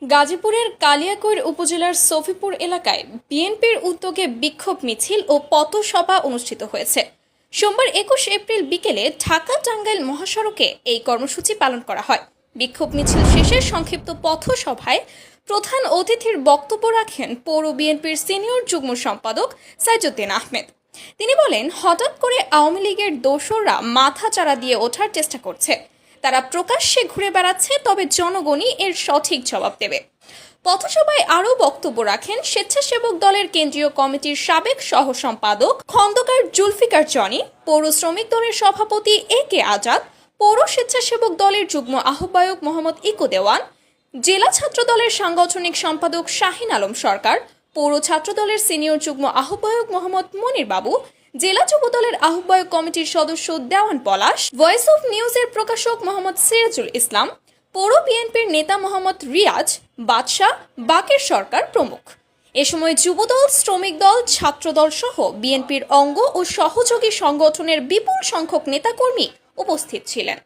গাজীপুরের কালিয়াকৈর উপজেলার সফিপুর এলাকায় বিএনপির উদ্যোগে বিক্ষোভ মিছিল ও পথসভা অনুষ্ঠিত হয়েছে। সোমবার 21 এপ্রিল বিকেলে ঢাকা-টাঙ্গাইল মহাসড়কে এই কর্মসূচি পালন করা হয়। বিক্ষোভ মিছিল শেষে সংক্ষিপ্ত পথসভায় প্রধান অতিথির বক্তব্য রাখেন পৌর বিএনপির সিনিয়র যুগ্ম সম্পাদক সাইজুদ্দিন আহমেদ। তিনি বলেন, হঠাৎ করে আওয়ামী লীগের দোসররা মাথাচাড়া দিয়ে ওঠার চেষ্টা করছে। তারা প্রকাশ্যে ঘুরে বেড়াচ্ছে, তবে জনগণই এর সঠিক জবাব দেবে। পথসভায় আরও বক্তব্য রাখেন স্বেচ্ছাসেবক দলের কেন্দ্রীয় কমিটির সাবেক সহ সম্পাদক খন্দকার জুলফিকার জনি, পৌর শ্রমিক দলের সভাপতি AK আজাদ, পৌর স্বেচ্ছাসেবক দলের যুগ্ম আহ্বায়ক মোহাম্মদ ইকো দেওয়ান, জেলা ছাত্র দলের সাংগঠনিক সম্পাদক শাহিন আলম সরকার, পৌর ছাত্র দলের সিনিয়র যুগ্ম আহ্বায়ক মোহাম্মদ মনির বাবু, জেলা যুব দলের আহ্বায়ক কমিটির সদস্য দেওয়ান পলাশ, ভয়েস অফ নিউজের প্রকাশক মোহাম্মদ সিরাজুল ইসলাম, পৌর বিএনপির নেতা মোহাম্মদ রিয়াজ, বাদশাহ, বাকের সরকার প্রমুখ। এ সময় যুবদল, শ্রমিক দল, ছাত্রদল সহ বিএনপির অঙ্গ ও সহযোগী সংগঠনের বিপুল সংখ্যক নেতাকর্মী উপস্থিত ছিলেন।